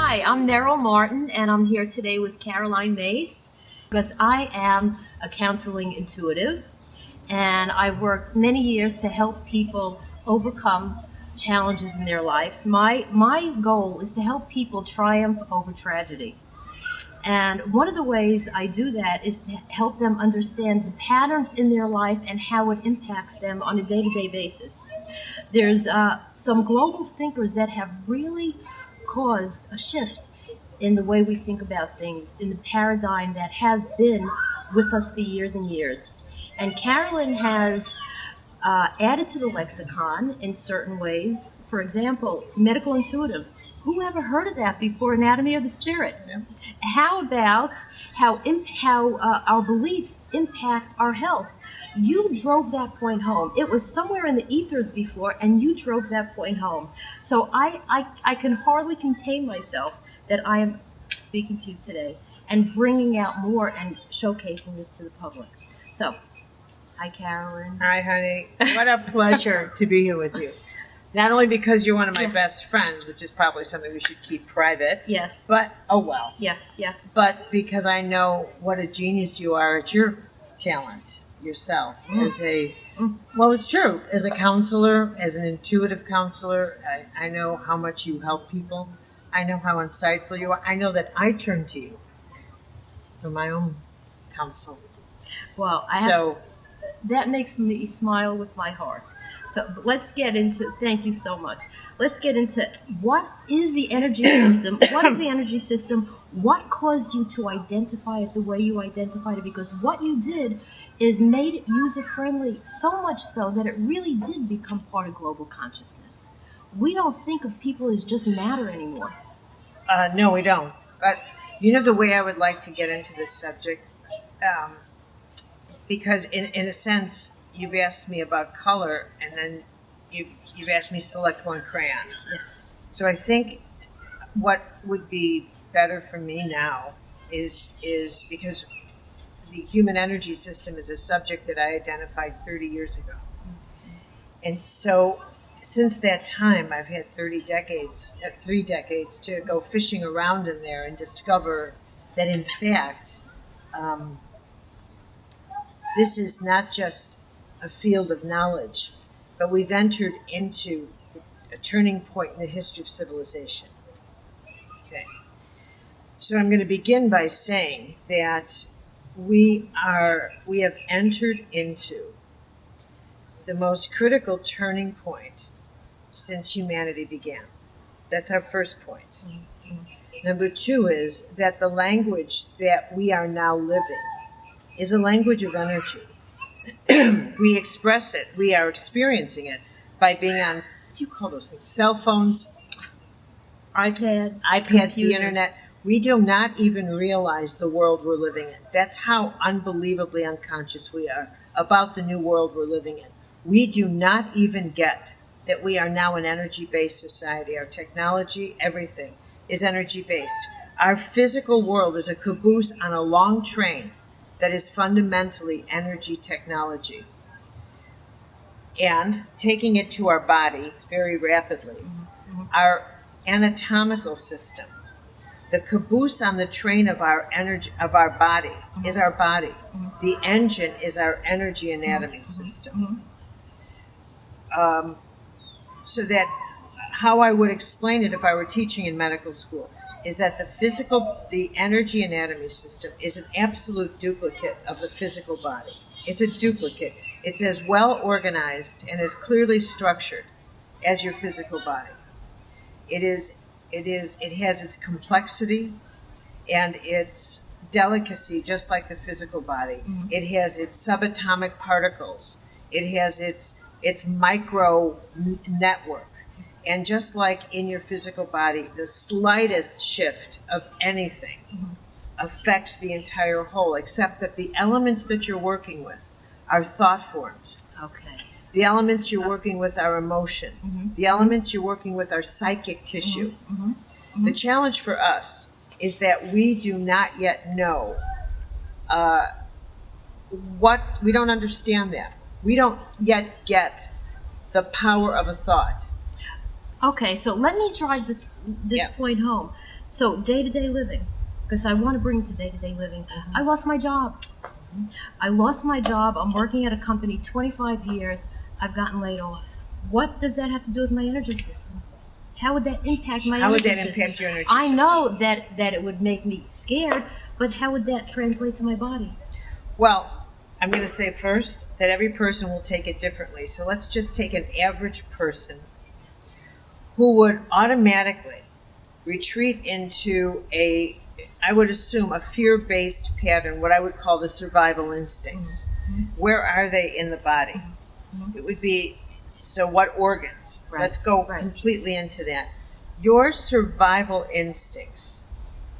Hi, I'm Meryl Martin, and I'm here today with Caroline Myss because I am a counseling intuitive, and I've worked many years to help people overcome challenges in their lives. My goal is to help people triumph over tragedy. And one of the ways I do that is to help them understand the patterns in their life and how it impacts them on a day-to-day basis. There's some global thinkers that have really caused a shift in the way we think about things, in the paradigm that has been with us for years and years. And Carolyn has added to the lexicon in certain ways. For example, medical intuitive. Who ever heard of that before? Anatomy of the spirit. Yeah. How about how our beliefs impact our health? You drove that point home. It was somewhere in the ethers before, and you drove that point home. So I can hardly contain myself that I am speaking to you today and bringing out more and showcasing this to the public. So, hi, Carolyn. Hi, honey. What a pleasure to be here with you. Not only because you're one of my best friends, which is probably something we should keep private. Yes. But, oh well. Yeah. But because I know what a genius you are at your talent yourself as well, it's true. As a counselor, as an intuitive counselor, I know how much you help people. I know how insightful you are. I know that I turn to you for my own counsel. Well, that makes me smile with my heart. So let's get into, thank you so much. Let's get into what is the energy system? What is the energy system? What caused you to identify it the way you identified it? Because what you did is made it user-friendly, so much so that it really did become part of global consciousness. We don't think of people as just matter anymore. No, we don't. But you know the way I would like to get into this subject? Because in a sense, you've asked me about color, and then you've asked me to select one crayon. Yeah. So I think what would be better for me now is because the human energy system is a subject that I identified 30 years ago. And so since that time, I've had 3 decades to go fishing around in there and discover that, in fact, this is not just a field of knowledge, but we've entered into a turning point in the history of civilization. Okay. So I'm going to begin by saying that we have entered into the most critical turning point since humanity began. That's our first point. Mm-hmm. Number 2 is that the language that we are now living is a language of energy. We express it, we are experiencing it by being on, what do you call those things? Cell phones, iPads, computers. The internet. We do not even realize the world we're living in. That's how unbelievably unconscious we are about the new world we're living in. We do not even get that we are now an energy-based society. Our technology, everything is energy-based. Our physical world is a caboose on a long train that is fundamentally energy technology. And taking it to our body very rapidly, our anatomical system, the caboose on the train of our energy, of our body, is our body. The engine is our energy anatomy system. So that how I would explain it if I were teaching in medical school is that the energy anatomy system is an absolute duplicate of the physical body. It's a duplicate. It's as well organized and as clearly structured as your physical body. It has its complexity and its delicacy, just like the physical body. Mm-hmm. It has its subatomic particles. It has its micro network. And just like in your physical body, the slightest shift of anything affects the entire whole, except that the elements that you're working with are thought forms. Okay. The elements you're working with are emotion. The elements you're working with are psychic tissue. The challenge for us is that we do not yet know we don't understand that. We don't yet get the power of a thought. Okay, so let me drive this Yeah. point home. So day-to-day living, because I want to bring it to day-to-day living. I lost my job. I lost my job. I'm working at a company 25 years. I've gotten laid off. What does that have to do with my energy system? How would that impact my How would energy that system? impact your energy I system? know that it would make me scared, but how would that translate to my body? Well, I'm going to say first that every person will take it differently. So let's just take an average person who would automatically retreat into I would assume, a fear-based pattern, what I would call the survival instincts. Where are they in the body? It would be, so what organs? Right. Let's go completely into that. Your survival instincts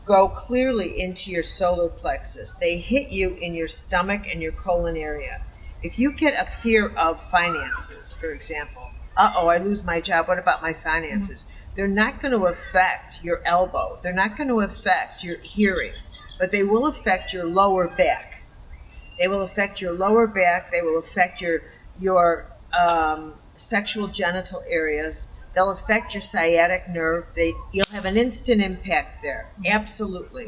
go clearly into your solar plexus. They hit you in your stomach and your colon area. If you get a fear of finances, for example, I lose my job, what about my finances? They're not going to affect your elbow. They're not going to affect your hearing, but they will affect your lower back. They will affect your lower back. They will affect your sexual genital areas. They'll affect your sciatic nerve. You'll have an instant impact there. Absolutely.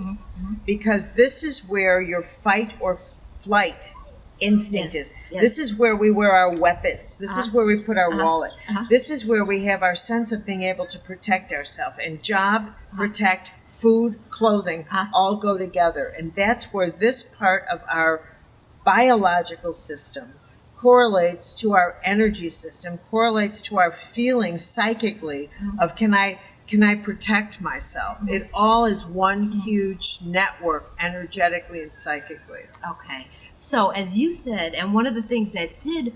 Because this is where your fight or flight instinct is. This is where we wear our weapons. This is where we put our wallet. This is where we have our sense of being able to protect ourselves. And job, protect, food, clothing, all go together. And that's where this part of our biological system correlates to our energy system, correlates to our feelings psychically of can I protect myself? It all is one huge network energetically and psychically. Okay. So as you said, and one of the things that did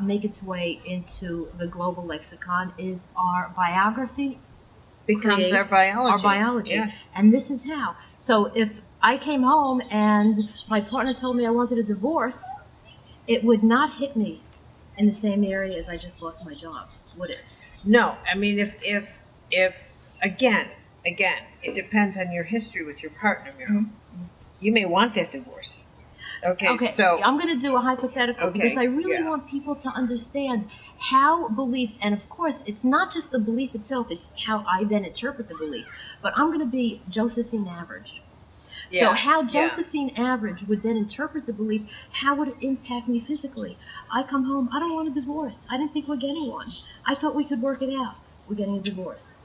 make its way into the global lexicon is our biography Becomes our biology. Our biology. Yes. And this is how. So if I came home and my partner told me I wanted a divorce, it would not hit me in the same area as I just lost my job, would it? No. I mean, if again, it depends on your history with your partner, Meryl. You may want that divorce. Okay, so I'm going to do a hypothetical because I really want people to understand how beliefs, and of course, it's not just the belief itself, it's how I then interpret the belief. But I'm going to be Josephine Average. So how Josephine Average would then interpret the belief, how would it impact me physically? I come home, I don't want a divorce. I didn't think we're getting one. I thought we could work it out. We're getting a divorce.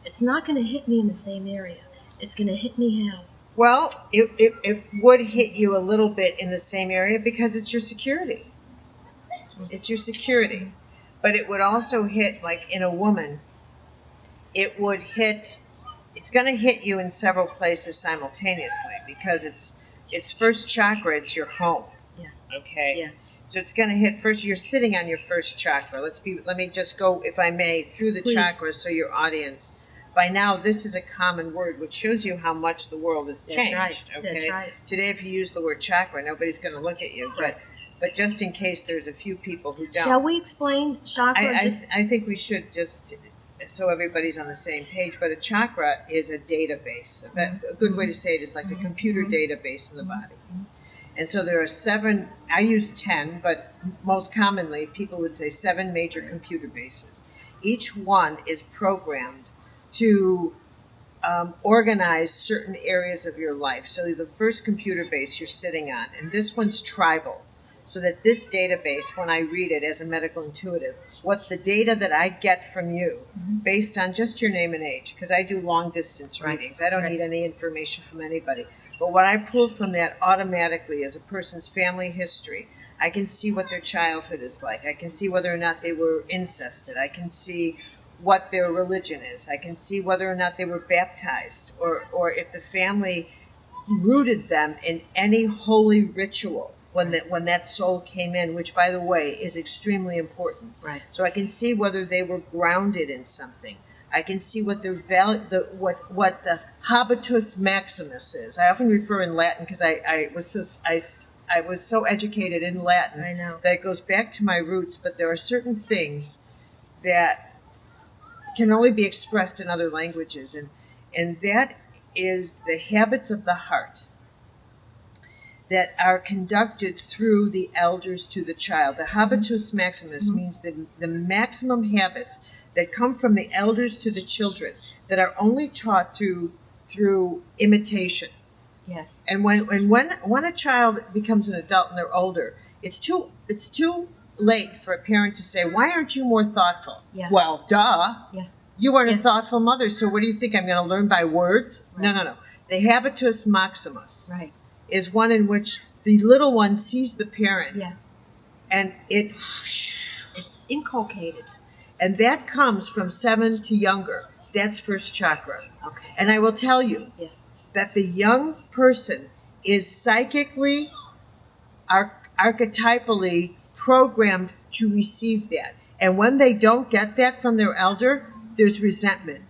It's not going to hit me in the same area. It's going to hit me how? Well, it would hit you a little bit in the same area because it's your security. It's your security. But it would also hit, like in a woman, it's going to hit you in several places simultaneously because it's first chakra, it's your home. Yeah. Okay? Yeah. So it's going to hit first, you're sitting on your first chakra. Let me just go, if I may, through the chakras so your audience, by now this is a common word which shows you how much the world has changed. Right. Okay? That's right. Today if you use the word chakra, nobody's going to look at you. But just in case there's a few people who don't. Shall we explain chakra? I think we should just, so everybody's on the same page, but a chakra is a database. A good way to say it is like a computer database in the body. And so there are 7, I use 10, but most commonly people would say 7 major computer bases. Each one is programmed to organize certain areas of your life. So the first computer base you're sitting on, and this one's tribal. So that this database, when I read it as a medical intuitive, what the data that I get from you, based on just your name and age, because I do long distance readings. I don't need any information from anybody. But what I pull from that automatically is a person's family history. I can see what their childhood is like. I can see whether or not they were incested. I can see what their religion is. I can see whether or not they were baptized or if the family rooted them in any holy ritual when that soul came in, which, by the way, is extremely important. Right. So I can see whether they were grounded in something. I can see what their what the habitus maximus is. I often refer in Latin because I was so educated in Latin that it goes back to my roots. But there are certain things that can only be expressed in other languages, and that is the habits of the heart that are conducted through the elders to the child. The habitus maximus means the maximum habits that come from the elders to the children that are only taught through imitation. Yes. And when a child becomes an adult and they're older, it's too late for a parent to say, "Why aren't you more thoughtful?" Yeah. Well, duh. Yeah. You weren't Yeah. a thoughtful mother, so what do you think I'm going to learn by words? Right. No. The habitus maximus Right. is one in which the little one sees the parent, Yeah. and It's inculcated. and that comes from 7 to younger. That's first chakra. Okay. And I will tell you Yeah. that the young person is psychically, archetypally programmed to receive that. And when they don't get that from their elder, there's resentment.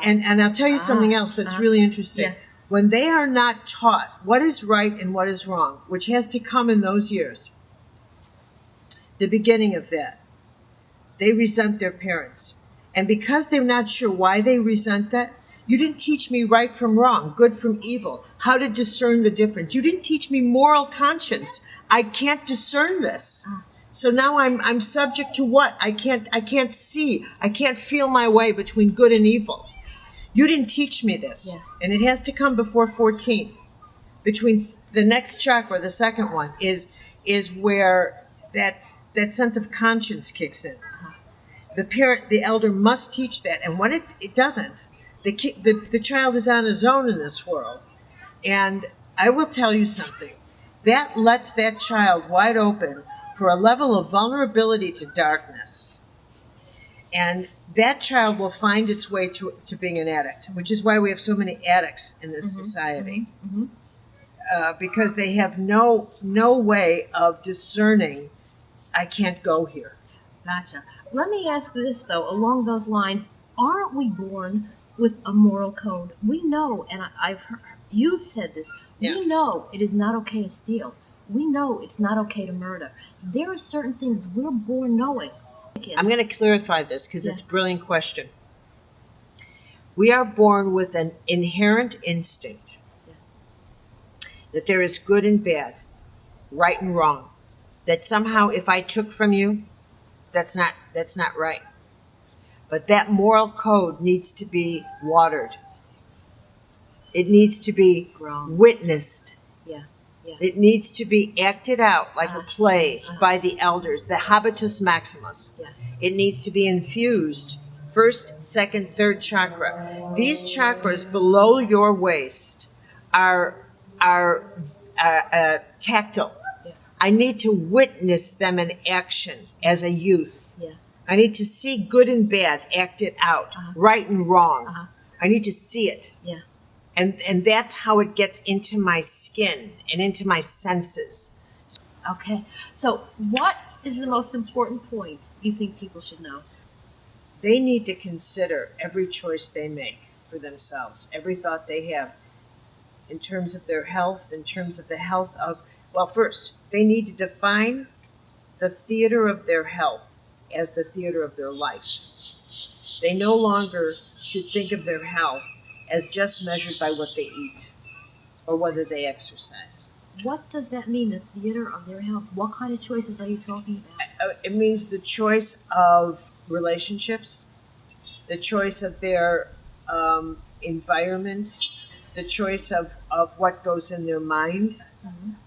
And I'll tell you something else that's really interesting. Yeah. When they are not taught what is right and what is wrong, which has to come in those years, the beginning of that, they resent their parents. And because they're not sure why they resent that, you didn't teach me right from wrong, good from evil, how to discern the difference. You didn't teach me moral conscience. I can't discern this. So now I'm subject to what? I can't see. I can't feel my way between good and evil. You didn't teach me this. Yeah. And it has to come before 14. Between the next chakra, the second one, is where that sense of conscience kicks in. The elder must teach that. And when it doesn't, the child is on his own in this world. And I will tell you something. That lets that child wide open for a level of vulnerability to darkness. And that child will find its way to being an addict, which is why we have so many addicts in this society. Because they have no way of discerning, I can't go here. Gotcha. Let me ask this, though, along those lines. Aren't we born with a moral code? We know, and I've heard, you've said this, Yeah. we know it is not okay to steal. We know it's not okay to murder. There are certain things we're born knowing. I'm going to clarify this because Yeah. it's a brilliant question. We are born with an inherent instinct that there is good and bad, right and wrong. That somehow if I took from you, that's not right. But that moral code needs to be watered. It needs to be Grown. witnessed. Yeah. Yeah. It needs to be acted out like a play Uh-huh. by the elders, the habitus maximus. Yeah. It needs to be infused. First, second, third chakra. These chakras below your waist are tactile. Yeah. I need to witness them in action as a youth. Yeah. I need to see good and bad acted out, right and wrong. Uh-huh. I need to see it. Yeah. And that's how it gets into my skin and into my senses. Okay. So, what is the most important point you think people should know? They need to consider every choice they make for themselves, every thought they have in terms of their health, in terms of the health of, well, first, they need to define the theater of their health as the theater of their life. They no longer should think of their health as just measured by what they eat or whether they exercise. What does that mean, the theater of their health? What kind of choices are you talking about? It means the choice of relationships, the choice of their environment, the choice of what goes in their mind,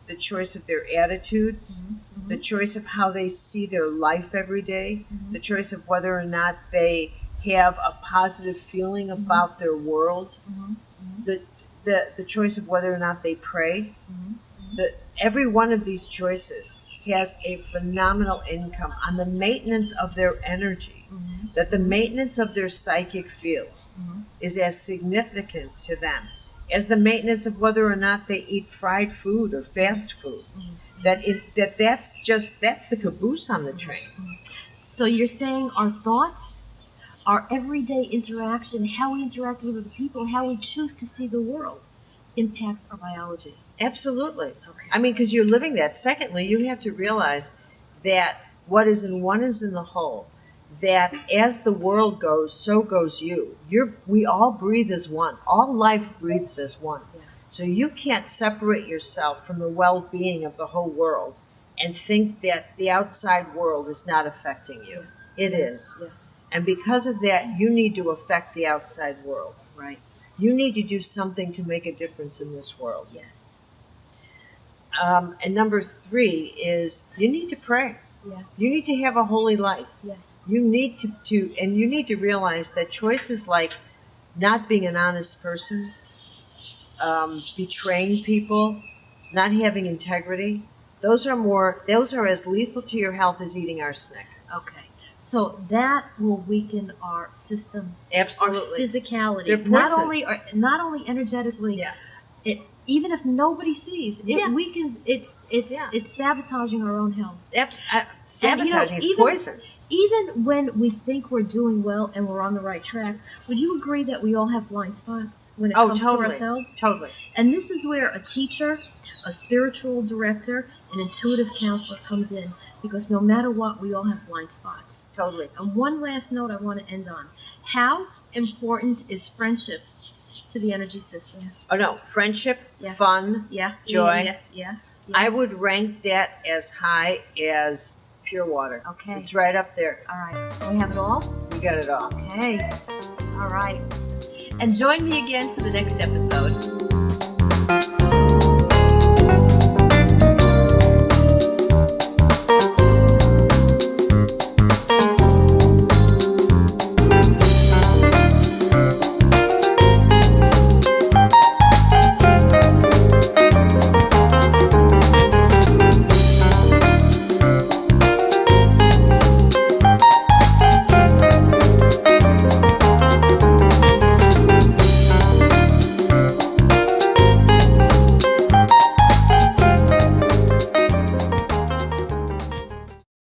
the choice of their attitudes, the choice of how they see their life every day, the choice of whether or not they have a positive feeling about their world, the choice of whether or not they pray. Every one of these choices has a phenomenal income on the maintenance of their energy, that the maintenance of their psychic field is as significant to them as the maintenance of whether or not they eat fried food or fast food. That's the caboose on the train. So you're saying our thoughts, our everyday interaction, how we interact with other people, how we choose to see the world, impacts our biology. Absolutely. Okay. I mean, because you're living that. Secondly, you have to realize that what is in one is in the whole. That as the world goes, so goes you. We all breathe as one. All life breathes as one. Yeah. So you can't separate yourself from the well-being of the whole world and think that the outside world is not affecting you. It is. Yeah. And because of that, you need to affect the outside world. Right. You need to do something to make a difference in this world. Yes. And number 3 is you need to pray. Yeah. You need to have a holy life. Yeah. You need and you need to realize that choices like not being an honest person, betraying people, not having integrity, those are as lethal to your health as eating arsenic. Okay. So that will weaken our system, Absolutely. our physicality. They're poison. Not only energetically. Yeah. Even if nobody sees, it weakens. It's sabotaging our own health. Sabotaging is poison. Even when we think we're doing well and we're on the right track, would you agree that we all have blind spots when it comes to ourselves? Totally. And this is where a teacher, a spiritual director, an intuitive counselor comes in, because no matter what, we all have blind spots. Totally. And one last note I want to end on. How important is friendship to the energy system? Oh no, friendship, fun, joy. Yeah. I would rank that as high as pure water. Okay. It's right up there. All right. We have it all? We got it all. Okay. All right. And join me again for the next episode.